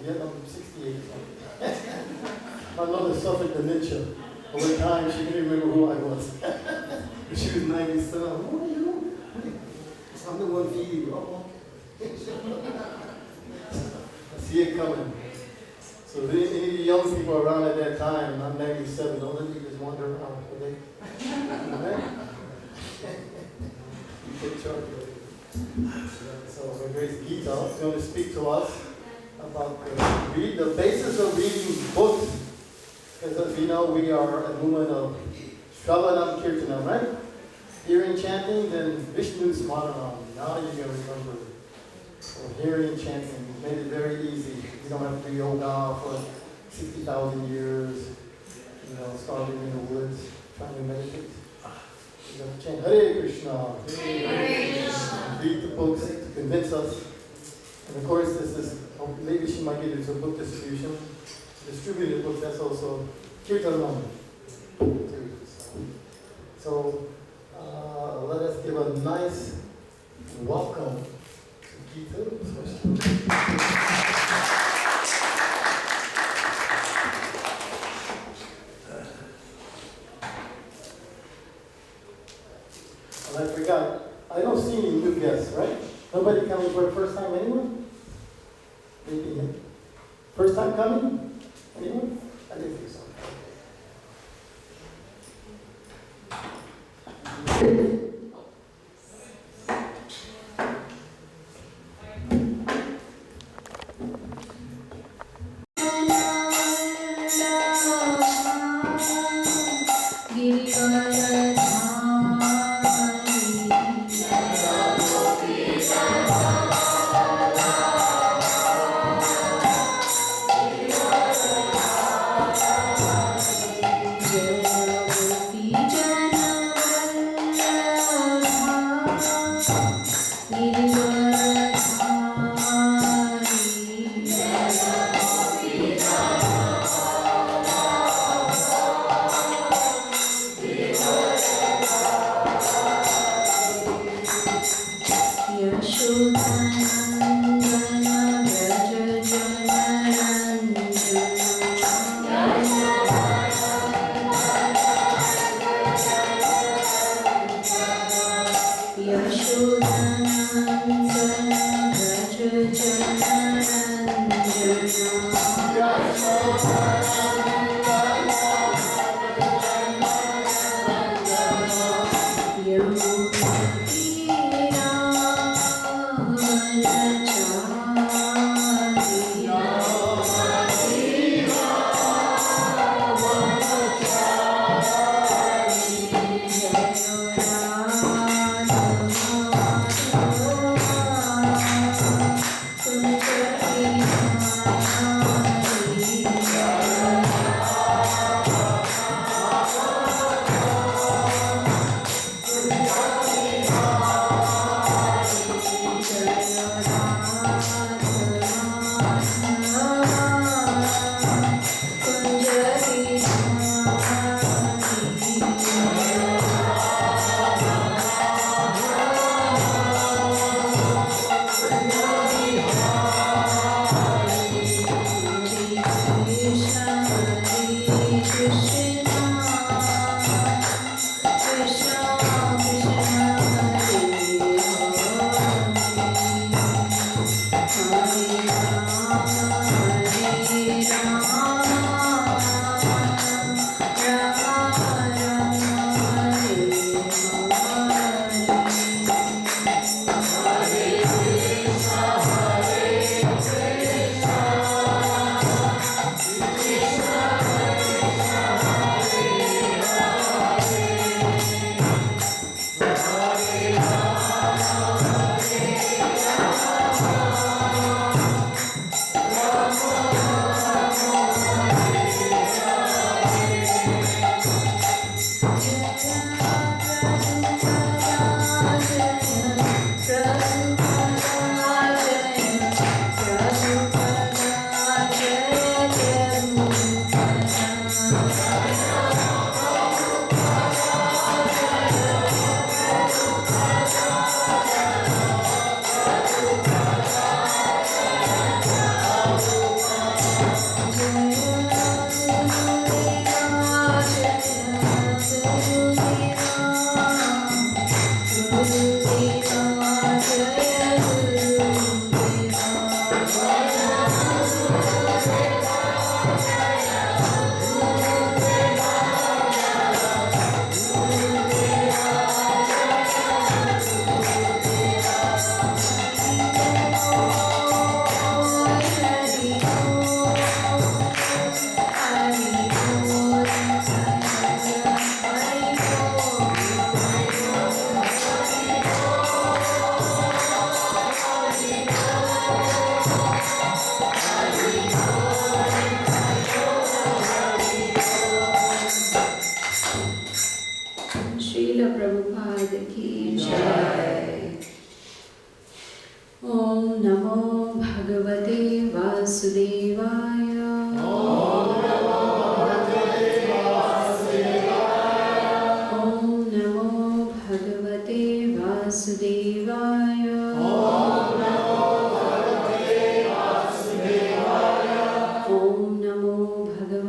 Gita, I'm 68 My mother suffered dementia. Over time, she didn't remember who I was. She was 97. What are you doing? I'm the one feeding you. I see it coming. So any young people around at that time, I'm 97, don't let me just wander around, okay? You take charge of it. So Grace Gita is going to speak to us about the basis of reading books. Because as we know, we are a movement of Shravanam Kirtanam, right? Hearing chanting, then Vishnu Smaranam. Now you're going to remember. So hearing chanting made it very easy. You don't have to do yoga for 60,000 years, starving in the woods, trying to meditate. You have to chant Hare Krishna. Hare Krishna. Read the books to convince us. And of course, this is, maybe she might get into book distribution. Distributed books, that's also Kirtanam. So let us give a nice welcome to Gita. And I forgot, I don't see any new guests, right? Nobody coming for the first time, anyone? Maybe first time coming? Anyone? I didn't think so.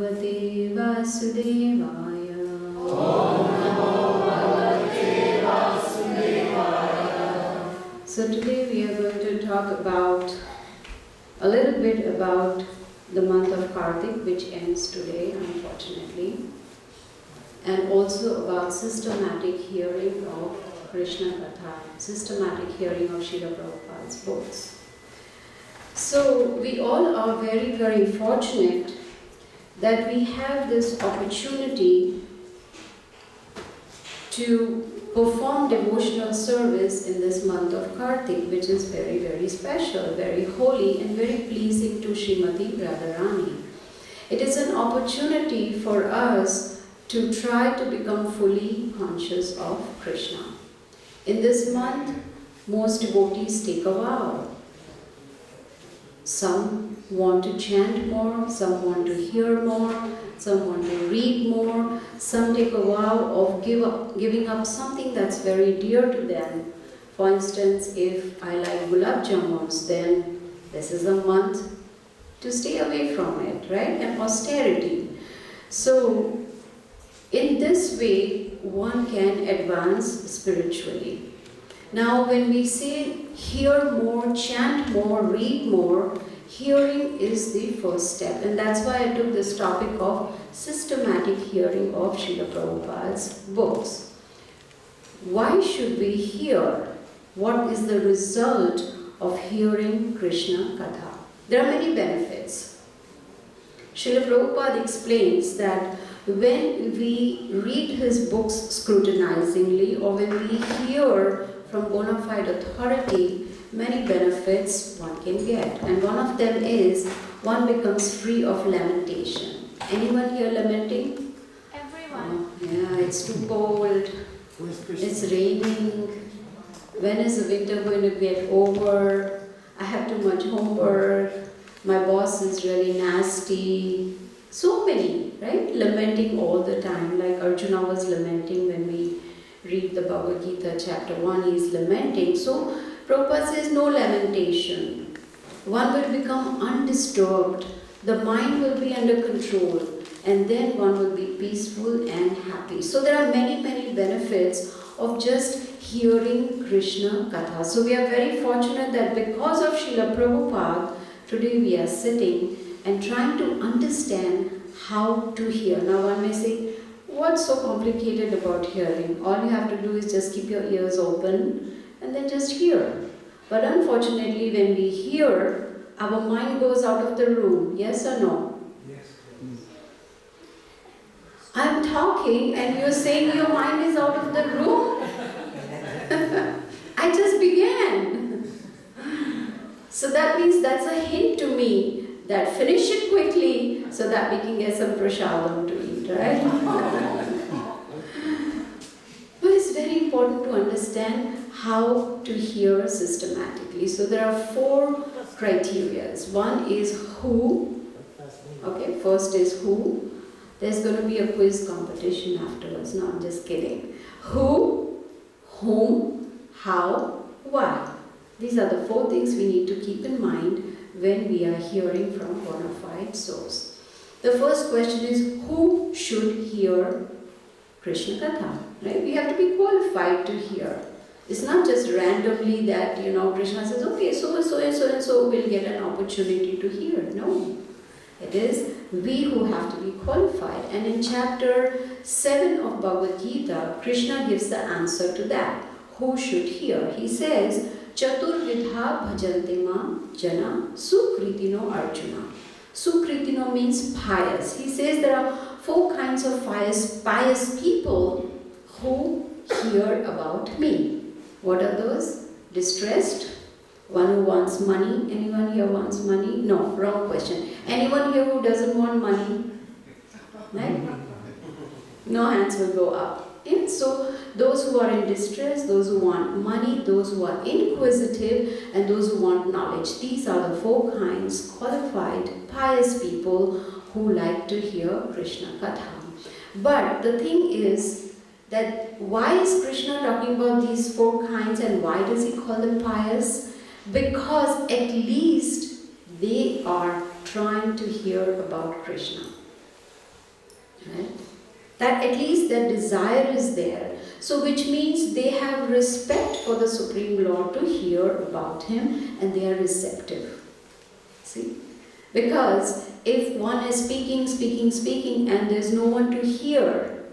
Bhagavate Vasudevaya. Om Namo Bhagavate Vasudevaya. So today we are going to talk about a little bit about the month of Kartik, which ends today, unfortunately, and also about systematic hearing of Krishna Katha, systematic hearing of Srila Prabhupada's books. So we all are very, very fortunate that we have this opportunity to perform devotional service in this month of Kartik, which is very, very special, very holy and very pleasing to Srimati Radharani. It is an opportunity for us to try to become fully conscious of Krishna. In this month, most devotees take a vow. Some want to chant more, some want to hear more, some want to read more, some take a vow of giving up something that's very dear to them. For instance, if I like gulab jamuns, then this is a month to stay away from it, right? And austerity. So, in this way, one can advance spiritually. Now, when we say hear more, chant more, read more, hearing is the first step. And that's why I took this topic of systematic hearing of Srila Prabhupada's books. Why should we hear? What is the result of hearing Krishna Katha? There are many benefits. Srila Prabhupada explains that when we read his books scrutinizingly or when we hear from bona fide authority, many benefits one can get. And one of them is one becomes free of lamentation. Anyone here lamenting? Everyone. Yeah, it's too cold. It's raining. When is the winter going to get over? I have too much homework. My boss is really nasty. So many, right? Lamenting all the time. Like Arjuna was lamenting when we read the Bhagavad Gita, chapter 1, he is lamenting. So Prabhupada says no lamentation. One will become undisturbed. The mind will be under control. And then one will be peaceful and happy. So there are many, many benefits of just hearing Krishna Katha. So we are very fortunate that because of Srila Prabhupada, today we are sitting and trying to understand how to hear. Now one may say, what's so complicated about hearing? All you have to do is just keep your ears open and then just hear. But unfortunately, when we hear, our mind goes out of the room. Yes or no? Yes. I'm talking and you're saying your mind is out of the room? I just began. So that means that's a hint to me that finish it quickly so that we can get some prasadam to eat, right? But it's very important to understand how to hear systematically. So there are 4 criteria. One is who. Okay, first is who. There's going to be a quiz competition afterwards. No, I'm just kidding. Who, whom, how, why. These are the 4 things we need to keep in mind when we are hearing from bona fide source. The first question is, who should hear Krishna Katha? Right? We have to be qualified to hear. It's not just randomly that, Krishna says, okay, so and so and so and so will get an opportunity to hear. No. It is we who have to be qualified. And in chapter 7 of Bhagavad Gita, Krishna gives the answer to that. Who should hear? He says, Chaturvidha bhajante ma jana sukritino arjuna. Sukritino means pious. He says there are 4 kinds of pious people who hear about me. What are those? Distressed? One who wants money. Anyone here wants money? No, wrong question. Anyone here who doesn't want money? Right? No hands will go up. Yeah? So those who are in distress, those who want money, those who are inquisitive, and those who want knowledge. These are the 4 kinds, qualified, pious people who like to hear Krishna Katha. But the thing is that why is Krishna talking about these 4 kinds and why does he call them pious? Because at least they are trying to hear about Krishna. That at least their desire is there. So which means they have respect for the Supreme Lord to hear about Him, and they are receptive. See? Because if one is speaking and there's no one to hear,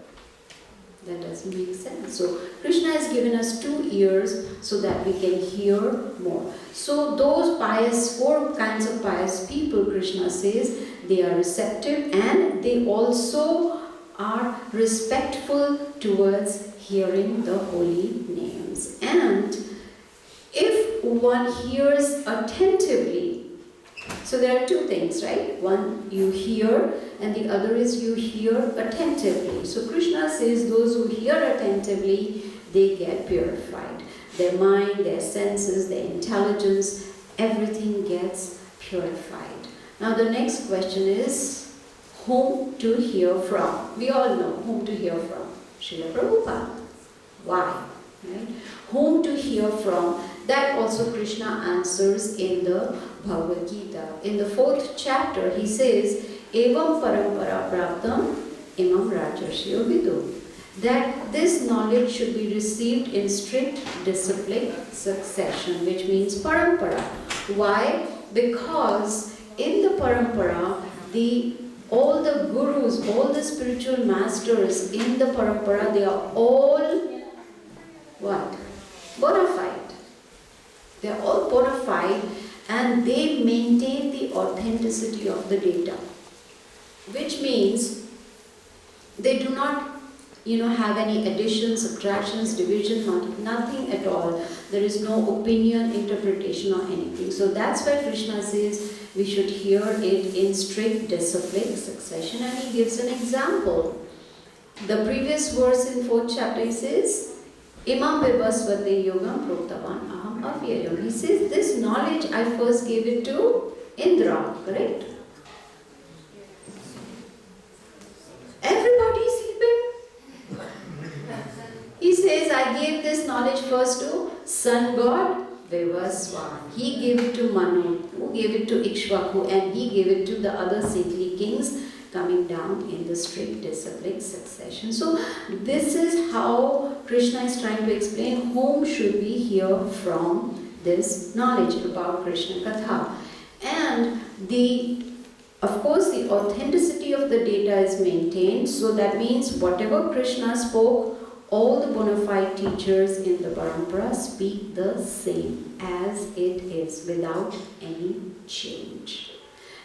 that doesn't make sense. So Krishna has given us 2 ears so that we can hear more. So those pious, 4 kinds of pious people, Krishna says, they are receptive and they also are respectful towards hearing the holy names. And if one hears attentively, so there are 2 things, right? One, you hear, and the other is you hear attentively. So Krishna says those who hear attentively, they get purified. Their mind, their senses, their intelligence, everything gets purified. Now the next question is, whom to hear from? We all know whom to hear from. Srila Prabhupada. Why? Right? Whom to hear from? That also Krishna answers in the Bhagavad Gita. In the 4th chapter, he says, Evam parampara praptam imam rajarshyo vidu. That this knowledge should be received in strict discipline succession, which means parampara. Why? Because in the parampara, all the gurus, all the spiritual masters in the parampara, they are all what? Bona fide. They are all bona fide and they maintain the authenticity of the data. Which means they do not have any additions, subtractions, division, nothing at all. There is no opinion, interpretation or anything. So that's why Krishna says we should hear it in strict discipline succession, and he gives an example. The previous verse in 4th chapter, he says, Imam Vivasvate Yogam Proktavan Aham Avyayam. He says this knowledge I first gave it to Indra, correct? Everybody is sleeping. He says, I gave this knowledge first to sun god Vivaswan. He gave it to Manu, who gave it to Ikshvaku, and he gave it to the other saintly kings coming down in the strict discipline succession. So this is how Krishna is trying to explain whom should we hear from this knowledge about Krishna Katha. And of course, the authenticity of the data is maintained. So that means whatever Krishna spoke, all the bona fide teachers in the parampara speak the same as it is without any change.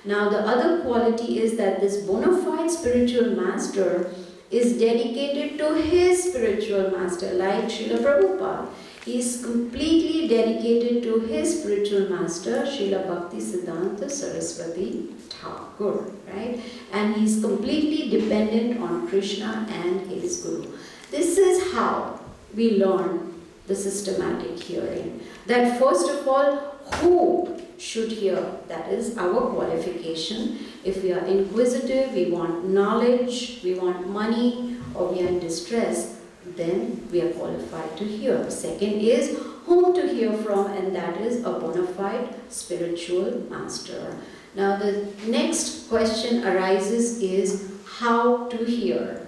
Now the other quality is that this bona fide spiritual master is dedicated to his spiritual master, like Srila Prabhupada. He is completely dedicated to his spiritual master, Srila Bhaktisiddhanta Saraswati Thakur, right? And he is completely dependent on Krishna and his Guru. This is how we learn the systematic hearing. That first of all, who should hear? That is our qualification. If we are inquisitive, we want knowledge, we want money, or we are in distress, then we are qualified to hear. Second is whom to hear from, and that is a bona fide spiritual master. Now the next question arises is how to hear.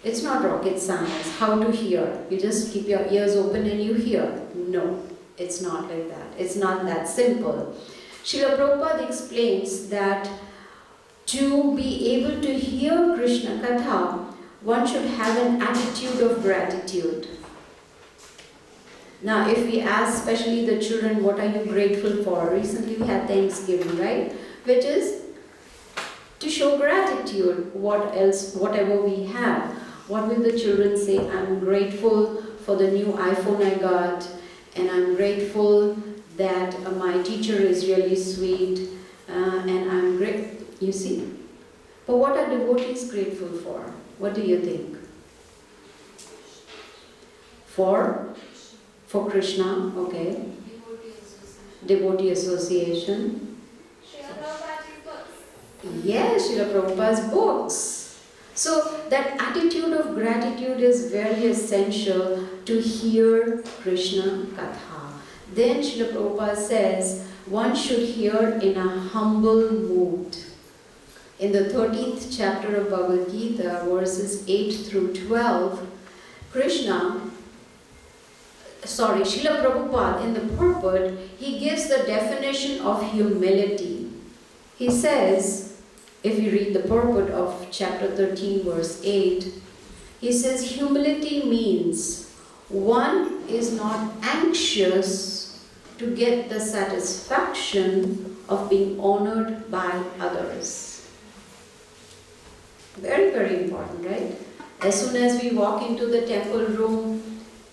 It's not rocket science, how to hear. You just keep your ears open and you hear. No, it's not like that. It's not that simple. Srila Prabhupada explains that to be able to hear Krishna Katha, one should have an attitude of gratitude. Now, if we ask especially the children, what are you grateful for? Recently we had Thanksgiving, right? Which is to show gratitude, whatever we have. What will the children say? I'm grateful for the new iPhone I got, and I'm grateful that my teacher is really sweet, and I'm great. You see? But what are devotees grateful for? What do you think? For Krishna, okay. Devotee association. Srila Prabhupada's books. Yes, Srila Prabhupada's books. So that attitude of gratitude is very essential to hear Krishna Katha. Then Srila Prabhupada says one should hear in a humble mood. in the 13th chapter of Bhagavad Gita, verses 8 through 12, Srila Prabhupada, in the purport, he gives the definition of humility. He says, if you read the purport of chapter 13, verse 8, he says, humility means one is not anxious to get the satisfaction of being honored by others. Very, very important, right? As soon as we walk into the temple room,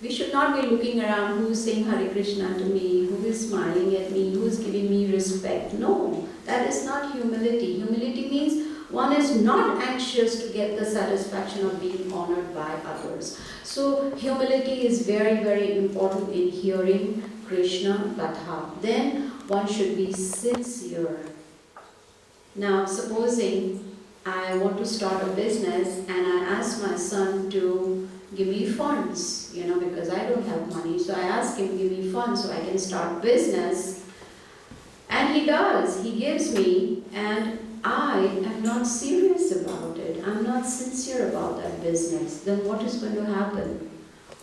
we should not be looking around who is saying Hare Krishna to me, who is smiling at me, who is giving me respect. No, that is not humility. Humility means one is not anxious to get the satisfaction of being honored by others. So humility is very, very important in hearing Krishna Katha. Then one should be sincere. Now, supposing I want to start a business and I ask my son to give me funds, because I don't have money. So I ask him, give me funds so I can start business. And he does. He gives me, and I am not serious about it. I'm not sincere about that business. Then what is going to happen?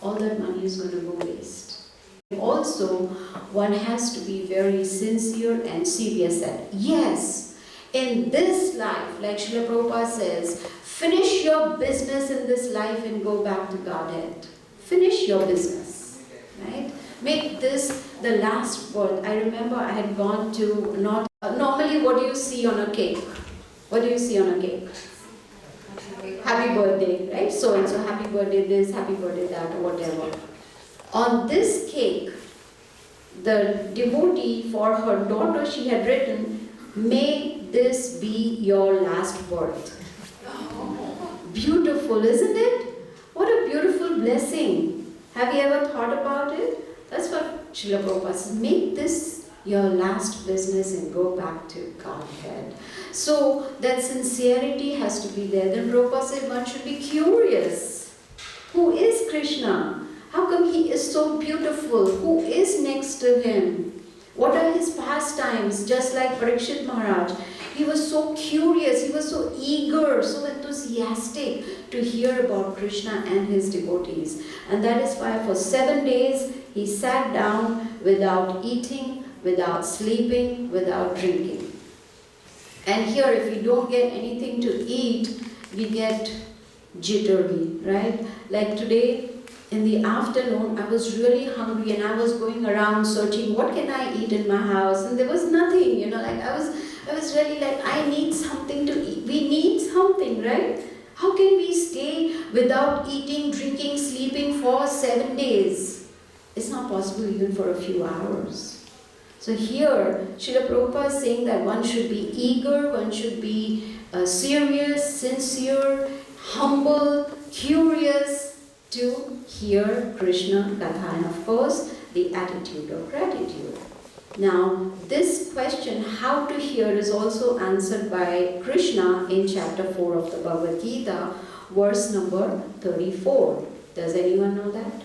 All that money is going to go waste. Also, one has to be very sincere and serious that, yes, in this life, like Srila Prabhupada says, finish your business in this life and go back to Godhead. Finish your business, right? Make this the last birth. I remember I had gone to normally what do you see on a cake? What do you see on a cake? Happy birthday, right? So and so, happy birthday this, happy birthday that, or whatever. On this cake, the devotee, for her daughter, she had written, may this be your last birth. Beautiful, isn't it? What a beautiful blessing. Have you ever thought about it? That's what Srila Prabhupada says. Make this your last business and go back to Godhead. So that sincerity has to be there. Then Prabhupada said one should be curious. Who is Krishna? How come he is so beautiful? Who is next to him? What are his pastimes? Just like Parikshit Maharaj. He was so curious, he was so eager, so enthusiastic to hear about Krishna and his devotees. And that is why for 7 days he sat down without eating, without sleeping, without drinking. And here if we don't get anything to eat, we get jittery, right? Like today, in the afternoon, I was really hungry and I was going around searching what can I eat in my house, and there was nothing, I was really like, I need something to eat. We need something, right? How can we stay without eating, drinking, sleeping for 7 days? It's not possible even for a few hours. So here, Srila Prabhupada is saying that one should be eager, one should be serious, sincere, humble, curious, to hear Krishna Katha, and of course the attitude of gratitude. Now this question how to hear is also answered by Krishna in chapter 4 of the Bhagavad Gita, verse number 34. Does anyone know that?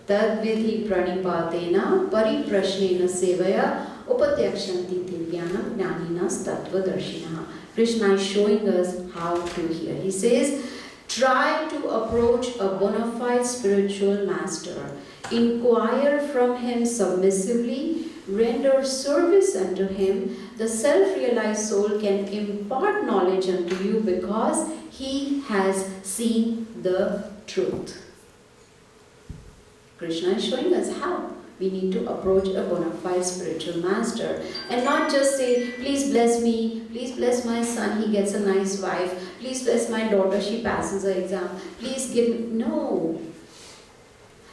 Tadvidhi pranipatena pariprashnena sevaya upatyakshanti divyanam jnaninas tattvadarshinaha. Krishna is showing us how to hear. He says, try to approach a bona fide spiritual master. Inquire from him submissively. Render service unto him. The self-realized soul can impart knowledge unto you because he has seen the truth. Krishna is showing us how. We need to approach a bona fide spiritual master and not just say, please bless me, please bless my son, he gets a nice wife, please bless my daughter, she passes her exam, please give me. No.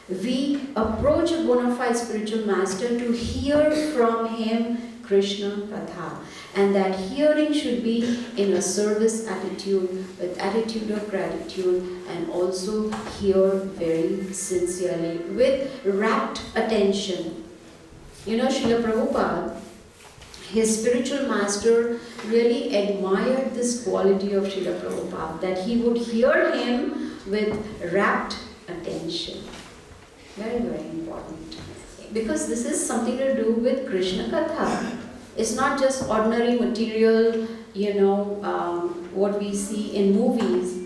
We approach a bona fide spiritual master to hear from him Krishna Katha. And that hearing should be in a service attitude, with attitude of gratitude, and also hear very sincerely, with rapt attention. Srila Prabhupada, his spiritual master really admired this quality of Srila Prabhupada, that he would hear him with rapt attention. Very, very important. Because this is something to do with Krishna Katha. It's not just ordinary material, what we see in movies,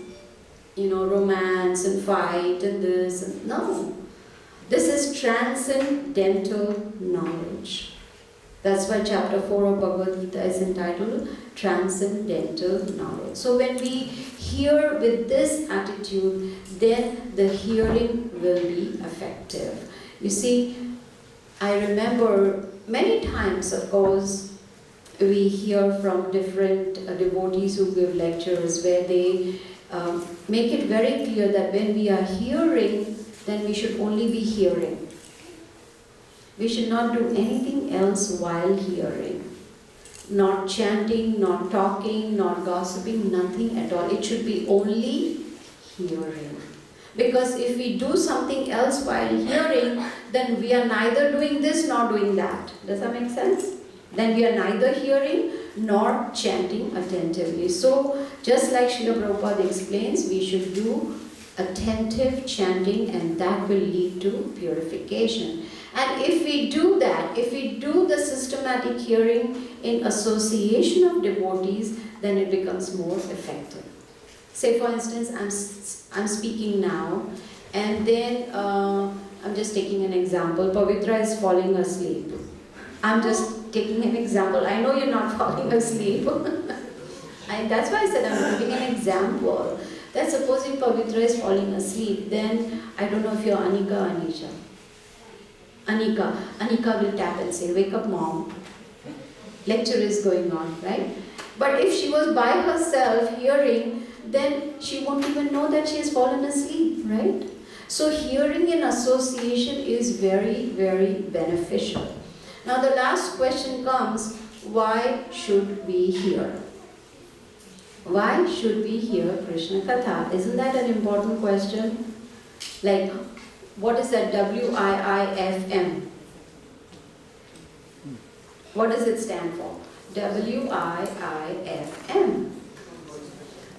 romance and fight and this. And no. This is transcendental knowledge. That's why chapter 4 of Bhagavad Gita is entitled Transcendental Knowledge. So when we hear with this attitude, then the hearing will be effective. You see, I remember many times, of course, we hear from different devotees who give lectures where they make it very clear that when we are hearing, then we should only be hearing. We should not do anything else while hearing. Not chanting, not talking, not gossiping, nothing at all. It should be only hearing. Because if we do something else while hearing, then we are neither doing this nor doing that. Does that make sense? Then we are neither hearing nor chanting attentively. So, just like Srila Prabhupada explains, we should do attentive chanting, and that will lead to purification. And if we do that, if we do the systematic hearing in association of devotees, then it becomes more effective. Say for instance, I'm speaking now, and then I'm just taking an example. Pavitra is falling asleep. I'm just taking an example. I know you're not falling asleep. That's why I said I'm giving an example. That supposing Pavitra is falling asleep, then I don't know if you're Anika or Anisha. Anika will tap and say, "Wake up, mom. Lecture is going on," right? But if she was by herself hearing, then she won't even know that she has fallen asleep, right? So hearing in association is very, very beneficial. Now the last question comes, why should we hear? Why should we hear Krishna Katha? Isn't that an important question? Like, what is that WIIFM? What does it stand for? WIIFM.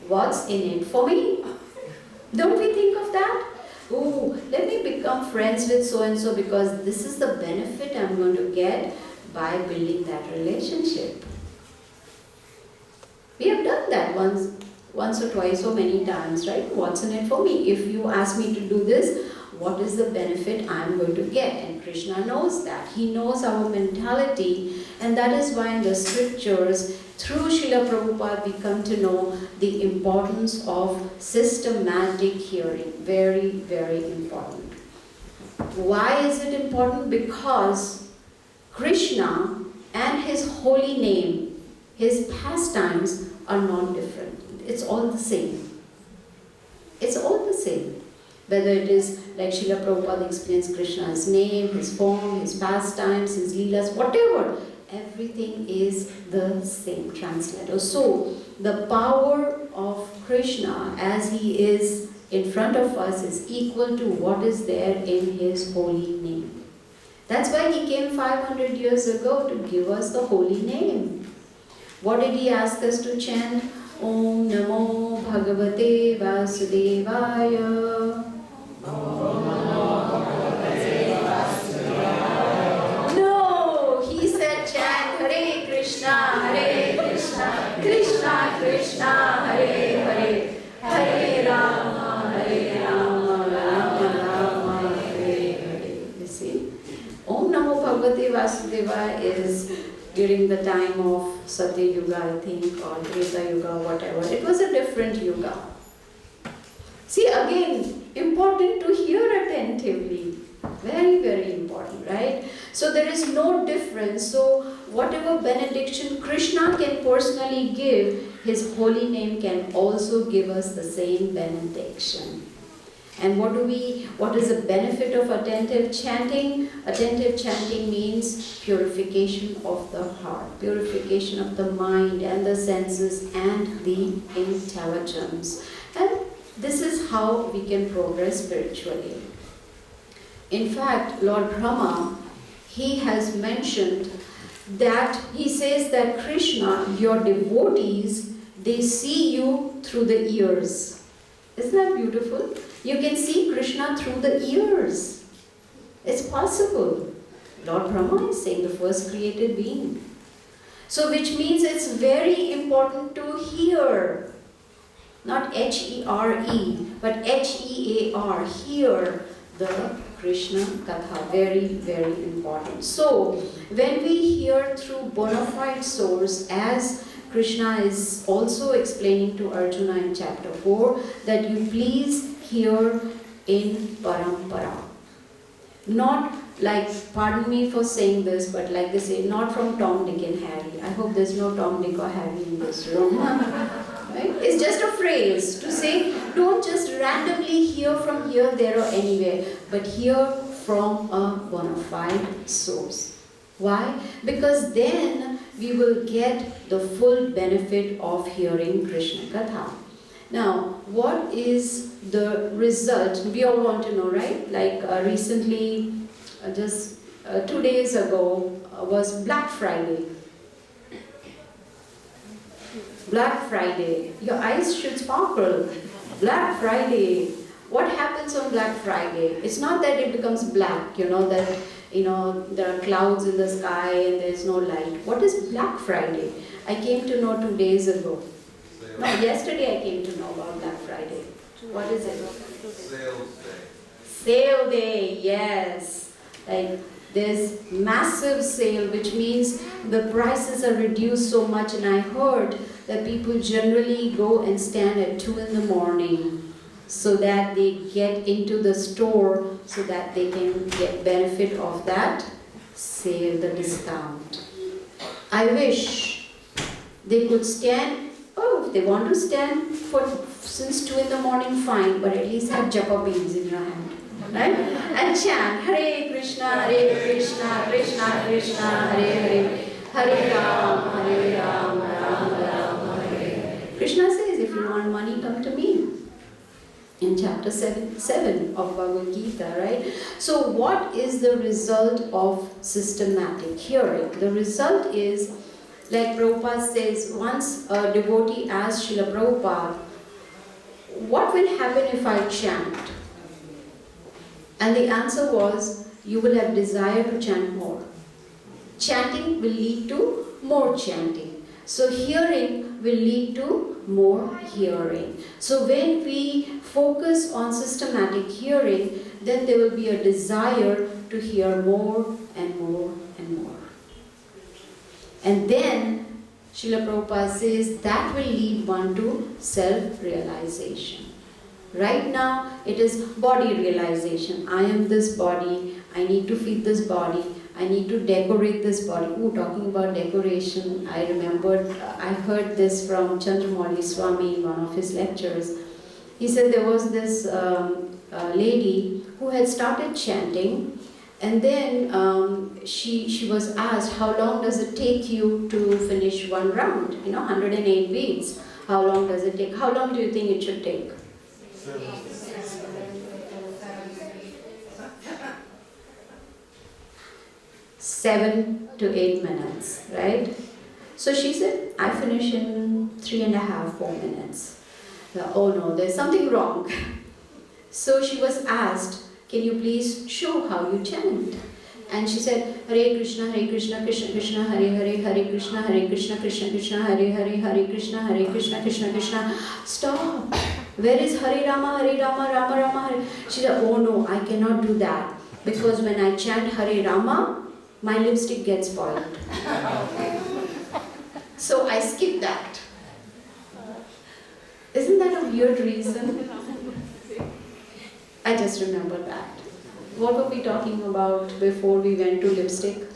What's in it for me? Don't we think of that? Oh, let me become friends with so-and-so because this is the benefit I'm going to get by building that relationship. We have done that once or twice or many times, right? What's in it for me? If you ask me to do this, what is the benefit I'm going to get? And Krishna knows that. He knows our mentality, and that is why in the scriptures, through Srila Prabhupada, we come to know the importance of systematic hearing. Very, very important. Why is it important? Because Krishna and his holy name, his pastimes are not different. It's all the same. It's all the same. Whether it is like Srila Prabhupada explains Krishna's name, his form, his pastimes, his leelas, whatever, everything is the same translator. So the power of Krishna as he is in front of us is equal to what is there in his holy name. That's why he came 500 years ago to give us the holy name. What did he ask us to chant? Om Namo Bhagavate Vasudevaya. No, he said chant Hare Krishna, Krishna Krishna, Hare Hare, Hare Rama, Rama Rama, Hare Hare. You see? Om Namo Bhagavate Vasudevaya is during the time of Satya Yuga, I think, or Treta Yuga, whatever. It was a different Yuga. See, again, important to hear attentively. Very, very important, right? So there is no difference. So whatever benediction Krishna can personally give, his holy name can also give us the same benediction. And what is the benefit of attentive chanting? Attentive chanting means purification of the heart, purification of the mind and the senses and the intelligence. And this is how we can progress spiritually. In fact, Lord Brahma, he has mentioned that, he says that Krishna, your devotees, they see you through the ears. Isn't that beautiful? You can see Krishna through the ears. It's possible. Lord Brahma is saying, the first created being. So which means it's very important to hear. Not H-E-R-E, but H-E-A-R, hear the Krishna Katha, very, very important. So, when we hear through bona fide source, as Krishna is also explaining to Arjuna in chapter 4, that you please hear in parampara. Not like, pardon me for saying this, but like they say, not from Tom, Dick and Harry. I hope there's no Tom, Dick or Harry in this room. Right? It's just a phrase to say, don't just randomly hear from here, there or anywhere, but hear from a bona fide source. Why? Because then we will get the full benefit of hearing Krishna Katha. Now, what is the result? We all want to know, right? Like recently, just 2 days ago, was Black Friday. Black Friday. Your eyes should sparkle. Black Friday. What happens on Black Friday? It's not that it becomes black, that there are clouds in the sky and there's no light. What is Black Friday? I came to know 2 days ago. No, yesterday I came to know about Black Friday. What is it? Sales day. Sale day, yes. Like there's massive sale, which means the prices are reduced so much, and I heard that people generally go and stand at 2 in the morning so that they get into the store so that they can get benefit of that sale, the discount. I wish they could stand, if they want to stand since 2 in the morning, fine, but at least have japa beads in your hand. Right? And chant Hare Krishna, Krishna Krishna, Hare Hare, Hare Ram, Ram Ram, Hare. Krishna says, if you want money, come to me. In chapter 7 of Bhagavad Gita, right? So what is the result of systematic hearing? The result is, like Prabhupada says, once a devotee asked Srila Prabhupada, what will happen if I chant? And the answer was, you will have desire to chant more. Chanting will lead to more chanting. So hearing will lead to more hearing. So when we focus on systematic hearing, then there will be a desire to hear more and more and more. And then Srila Prabhupada says that will lead one to self-realization. Right now, it is body realization. I am this body, I need to feed this body, I need to decorate this body. Talking about decoration, I remembered, I heard this from Chandramauli Swami in one of his lectures. He said there was this lady who had started chanting, and then she was asked, how long does it take you to finish one round? 108 beats. How long does it take? How long do you think it should take? 7 to 8 minutes, right? So she said, I finish in 3.5, 4 minutes. Oh no, there's something wrong. So she was asked, can you please show how you chant? And she said, Hare Krishna, Krishna Krishna, Hare Hare, Hare Krishna, Krishna Krishna, Hare Hare, Hare Krishna, Krishna Krishna. Stop! Where is Hare Rama, Rama Rama, Hare? She said, oh no, I cannot do that. Because when I chant Hare Rama, my lipstick gets spoiled. So I skipped that. Isn't that a weird reason? I just remember that. What were we talking about before we went to lipstick?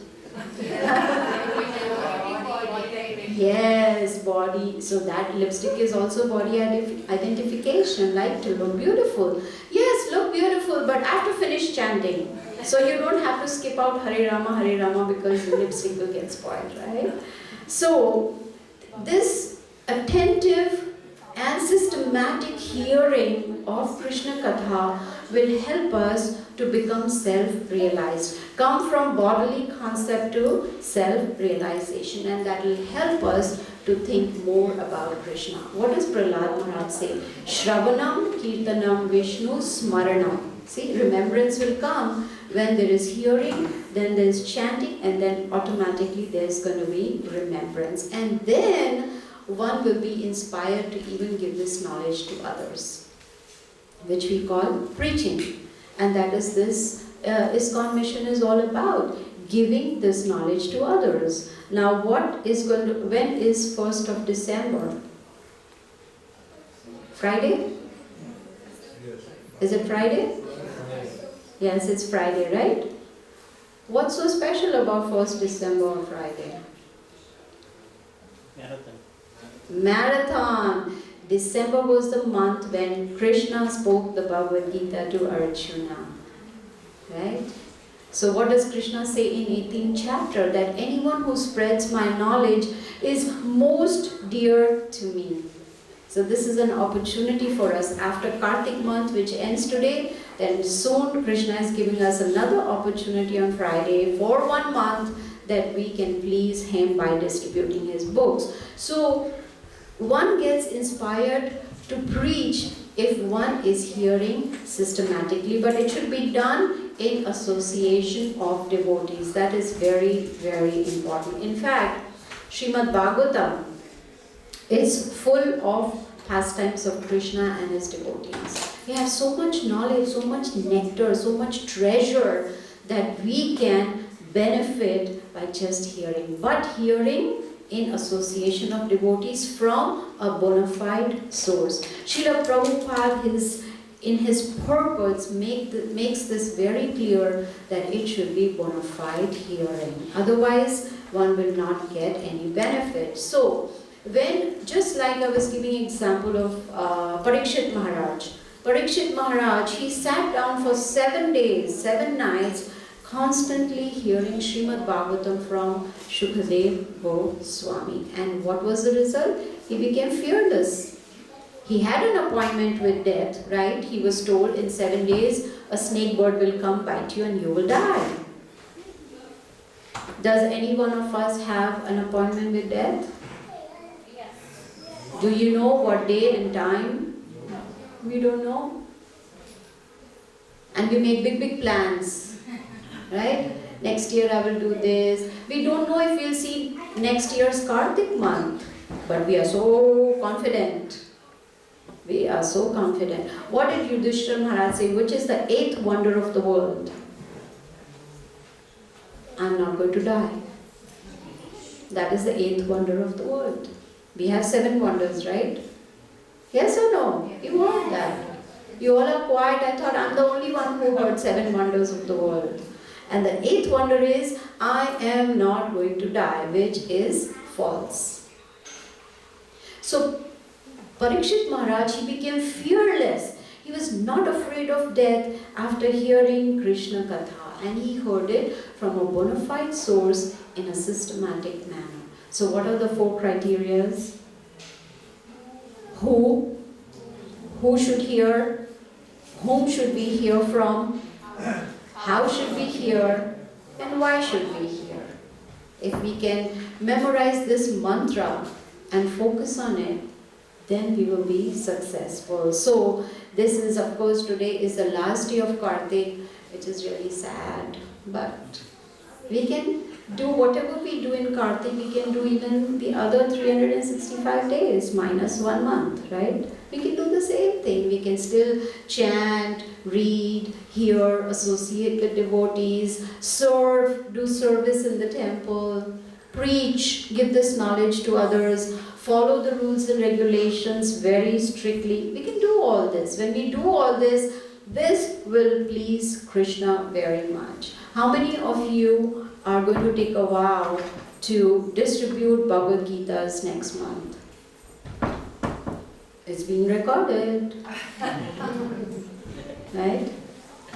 Yes, body. So that lipstick is also body identification, like to look beautiful. Yes, look beautiful, but I have to finish chanting. So you don't have to skip out Hare Rama because the lipstick will get spoiled, right? So this attentive and systematic hearing of Krishna Katha will help us to become self-realized, come from bodily concept to self-realization, and that will help us to think more about Krishna. What does Prahlad Maharaj say? Shravanam, Kirtanam, Vishnu, Smaranam. See, remembrance will come when there is hearing then there's chanting, and then automatically there's going to be remembrance. And then one will be inspired to even give this knowledge to others, which we call preaching. And that is this Iskcon mission is all about, giving this knowledge to others. Now when is 1st of December? Friday? Is it Friday? Yes, it's Friday, right? What's so special about 1st December or Friday? Marathon. December was the month when Krishna spoke the Bhagavad Gita to Arjuna. Right? So what does Krishna say in 18th chapter? That anyone who spreads my knowledge is most dear to me. So this is an opportunity for us. After Kartik month, which ends today, then soon Krishna is giving us another opportunity on Friday for 1 month that we can please him by distributing his books. So one gets inspired to preach if one is hearing systematically, but it should be done in association of devotees. That is very, very important. In fact, Srimad Bhagavatam is full of pastimes of Krishna and his devotees. We have so much knowledge, so much nectar, so much treasure that we can benefit by just hearing. But hearing in association of devotees from a bona fide source. Srila Prabhupada, in his purpose, makes this very clear that it should be bona fide hearing. Otherwise, one will not get any benefit. So, just like I was giving example of Parikshit Maharaj. Parikshit Maharaj, he sat down for 7 days, 7 nights, constantly hearing Srimad Bhagavatam from Shukadev Goswami. And what was the result? He became fearless. He had an appointment with death, right? He was told in 7 days, a snake bird will come bite you and you will die. Does any one of us have an appointment with death? Yes. Do you know what day and time? We don't know. And we make big, big plans, right? Next year I will do this. We don't know if we'll see next year's Kartik month, but we are so confident. We are so confident. What did Yudhishthira Maharaj say? Which is the 8th wonder of the world? I'm not going to die. That is the 8th wonder of the world. We have 7 wonders, right? Yes or no? You heard that. You all are quiet. I thought I'm the only one who heard 7 wonders of the world. And the 8th wonder is, I am not going to die, which is false. So, Parikshit Maharaj, he became fearless. He was not afraid of death after hearing Krishna Katha. And he heard it from a bona fide source in a systematic manner. So what are the 4 criterias? Who should hear? Whom should we hear from? How should we hear? And why should we hear? If we can memorize this mantra and focus on it, then we will be successful. So this is, of course, today is the last day of Kartik, which is really sad. But we can do whatever we do in Kartik, we can do even the other 365 days minus 1 month, right? We can do the same thing. We can still chant, read, hear, associate with devotees, serve, do service in the temple, preach, give this knowledge to others, follow the rules and regulations very strictly. We can do all this. When we do all this, this will please Krishna very much. How many of you are going to take a vow to distribute Bhagavad Gitas next month? It's being recorded. Right?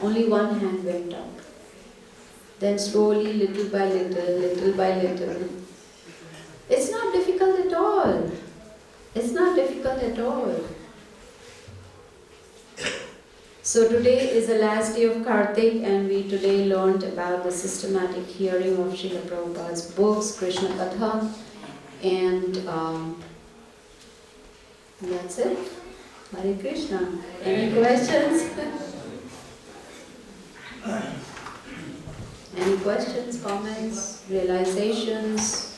Only one hand went up. Then slowly, little by little. It's not difficult at all. It's not difficult at all. So today is the last day of Kartik, and we today learned about the systematic hearing of Srila Prabhupada's books, Krishna Katha, and that's it. Hare Krishna. Any questions? Any questions, comments, realizations?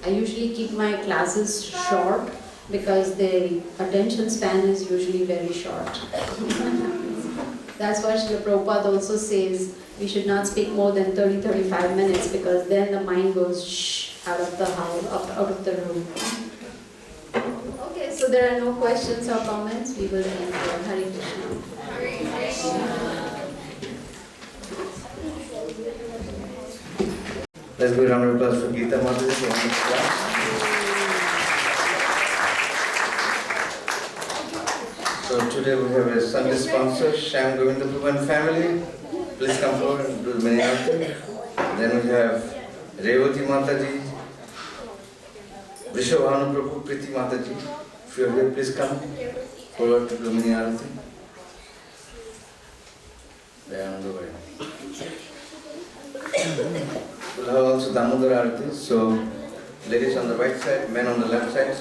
I usually keep my classes short because the attention span is usually very short. That's why Srila Prabhupada also says we should not speak more than 30-35 minutes because then the mind goes shh out of the house, out of the room. Okay, so there are no questions or comments. We will end here. Hare Krishna. Let's give a round of applause for Gita Mataji for the class. So today we have a Sunday sponsor, Shyam Govinda Prabhu and family. Please come forward and do the mini arati. Then we have Revati Mataji, Vrishabhanu Prabhu, Priti Mataji. If you are here, please come forward to do the mini arati. They are on the way. We'll have also Damodar Arati. So, ladies on the right side, men on the left side.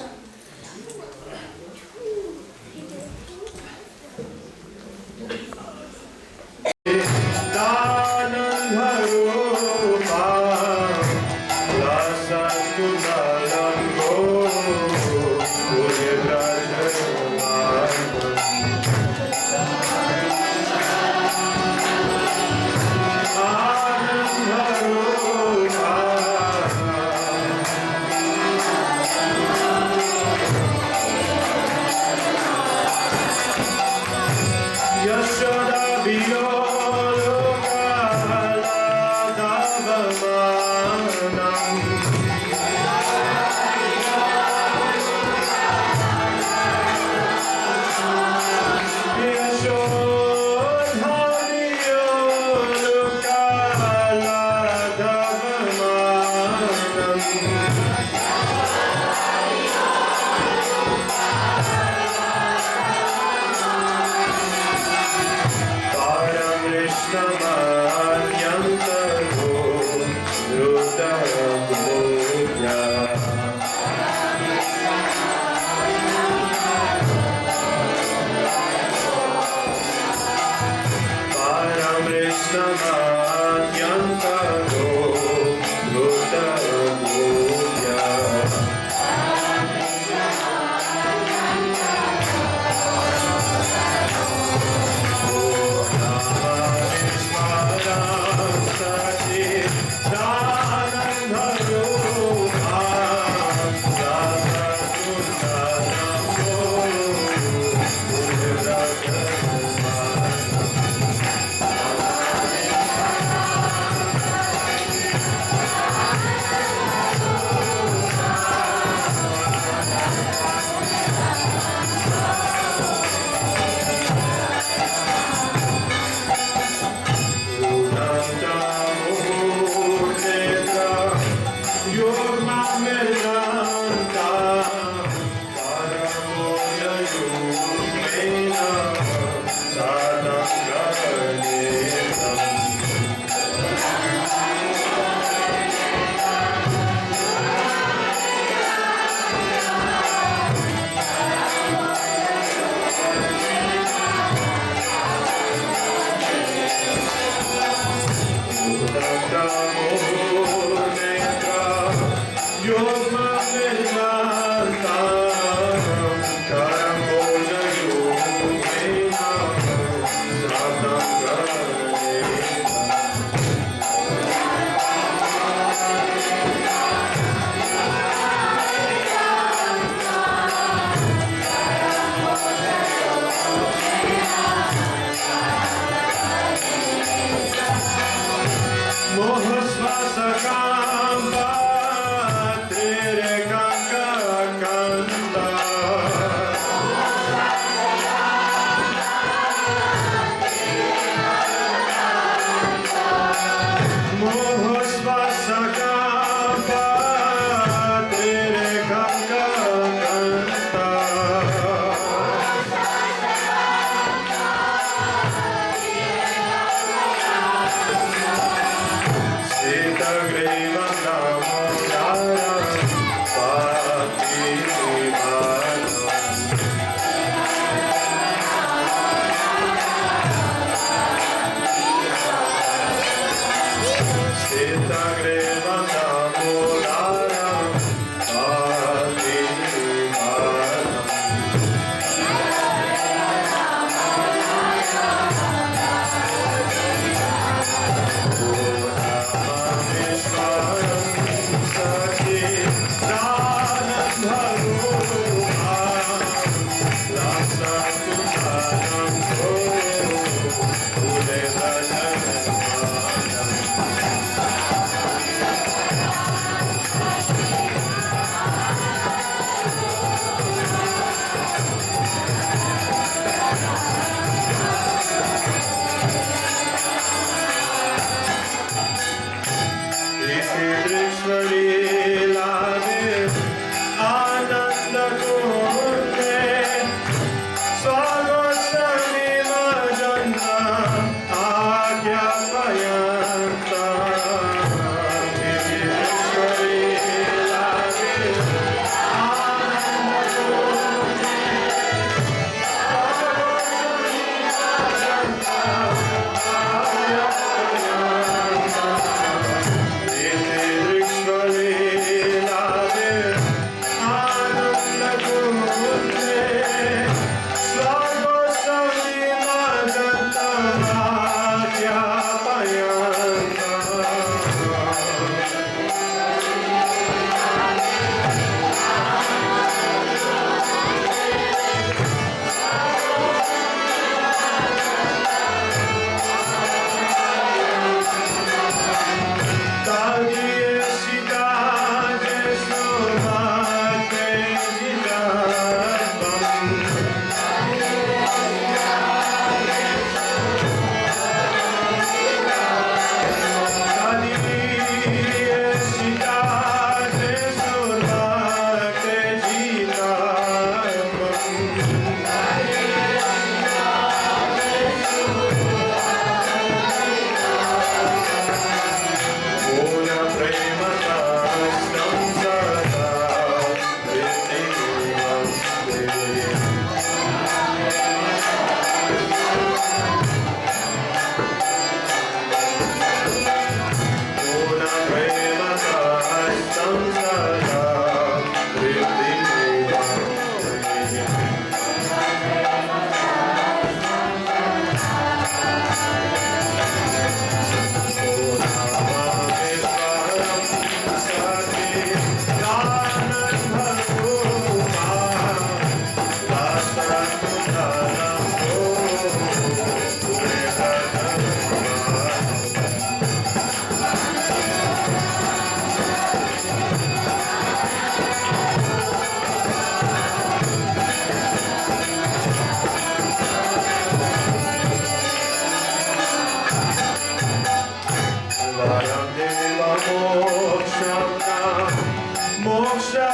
Moksha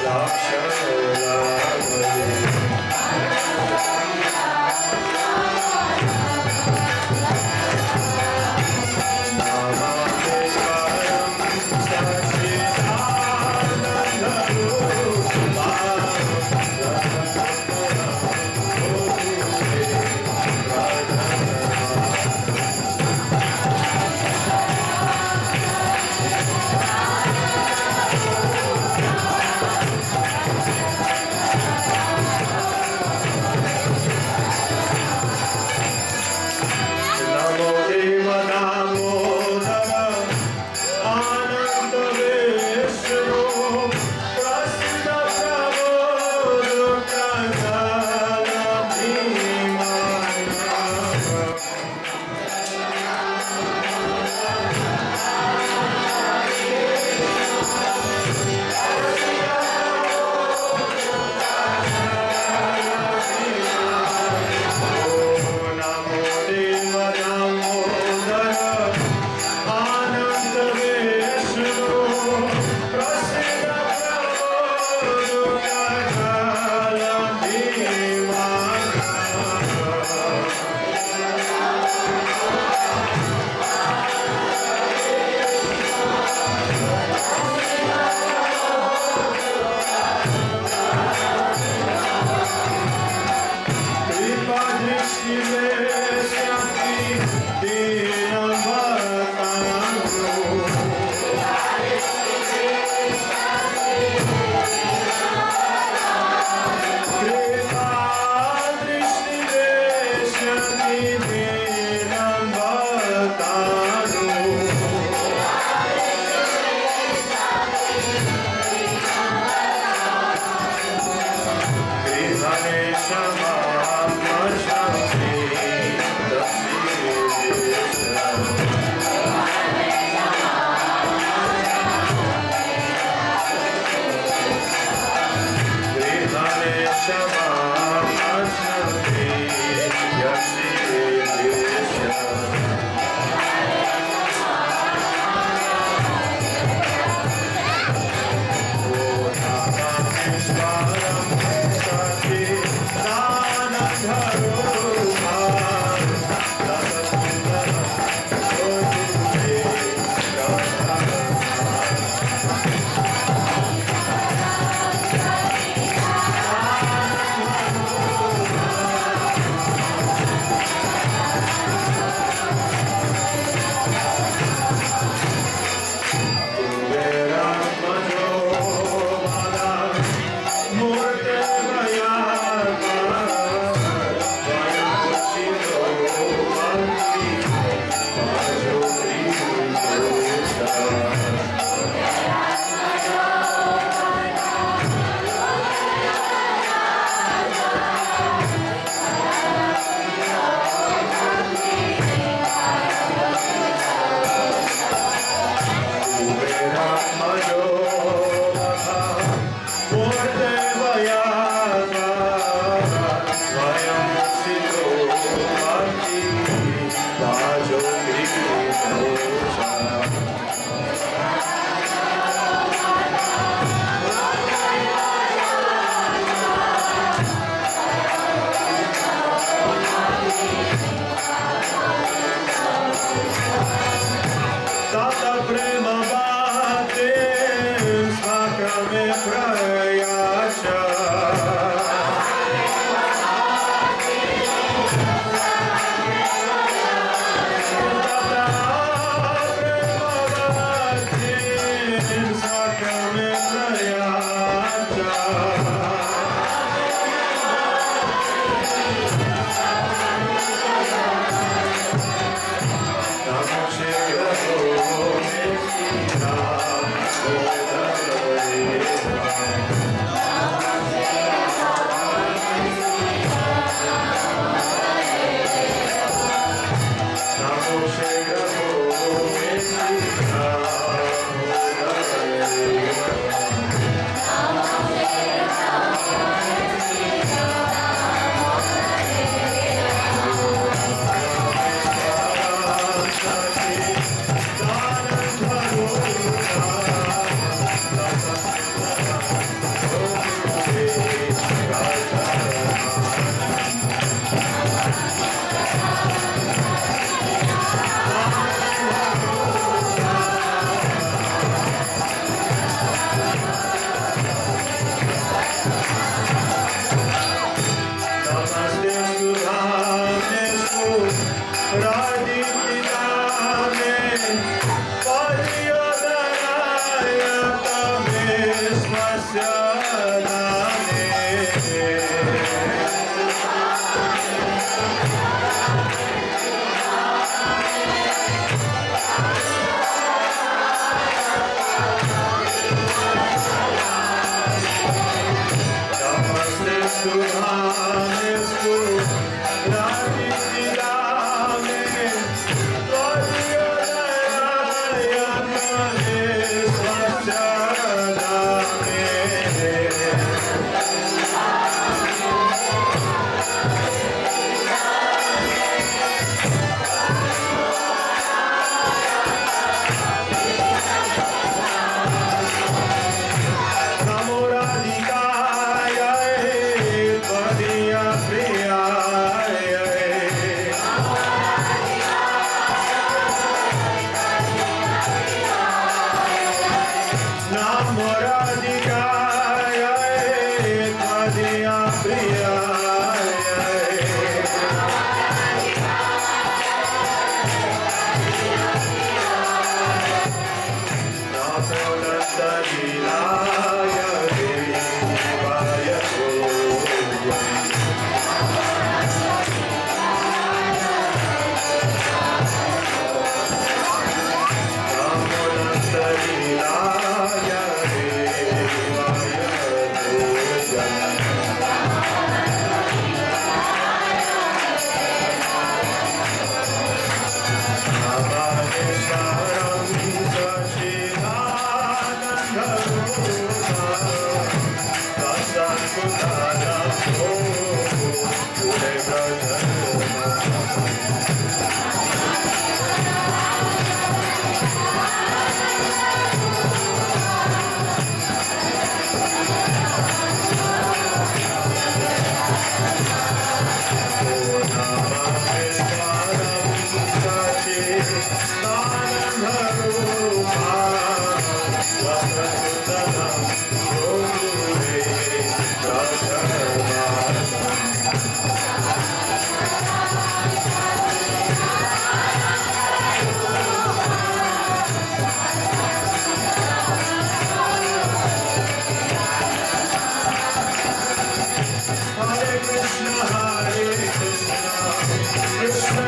Lakshana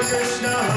Krishna,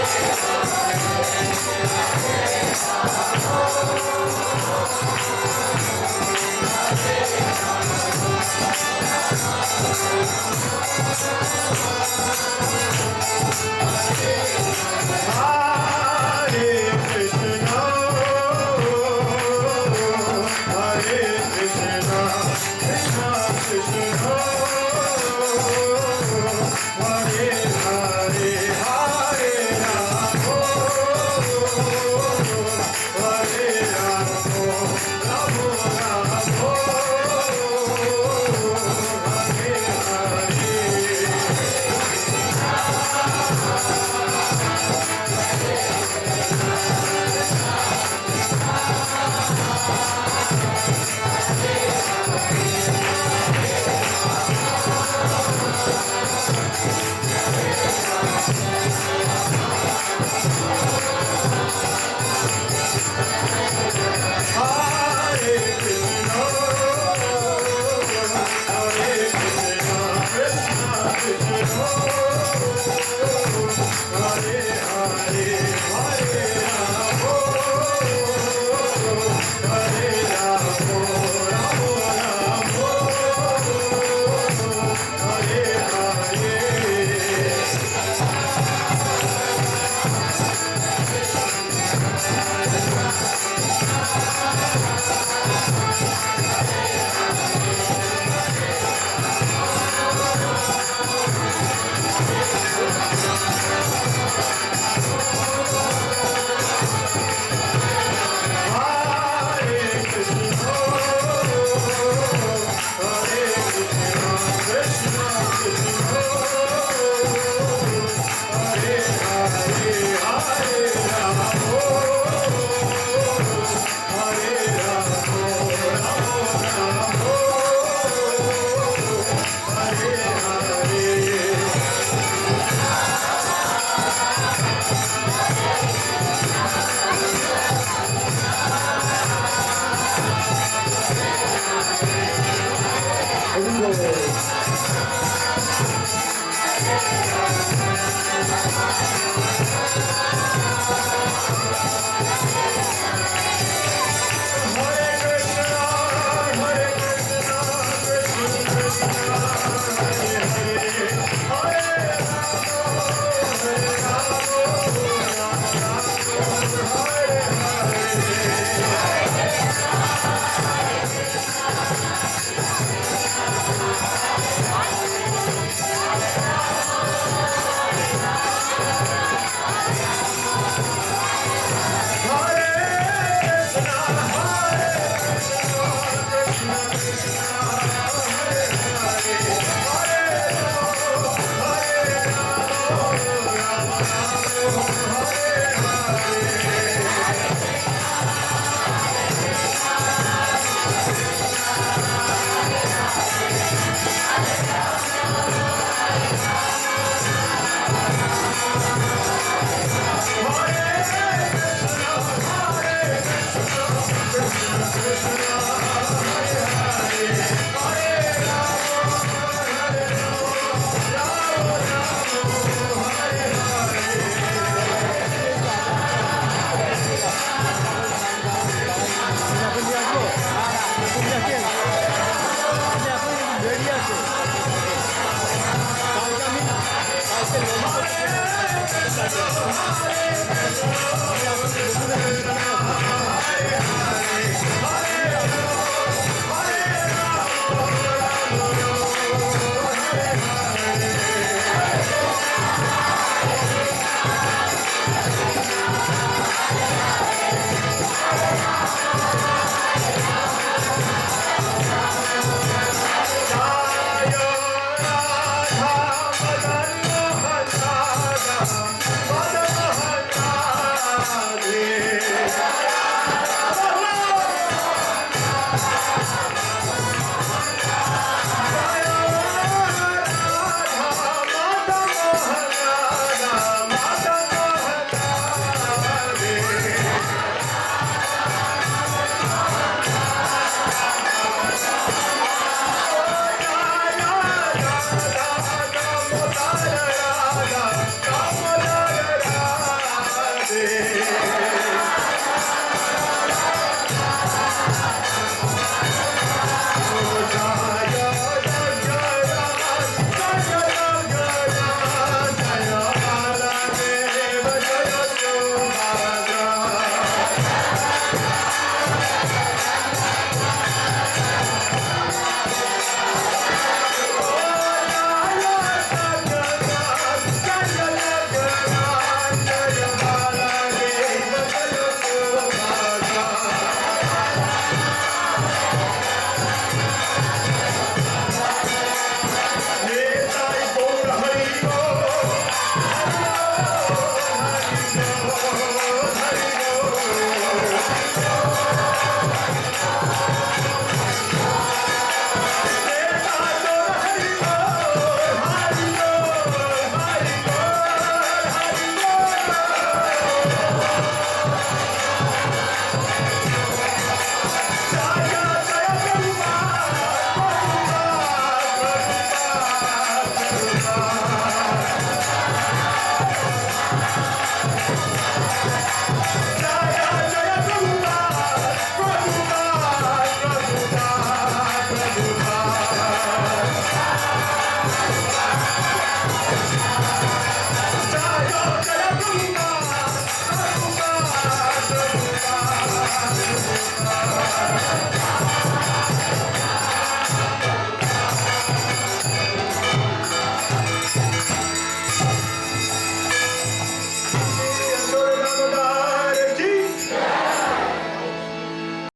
Thank you.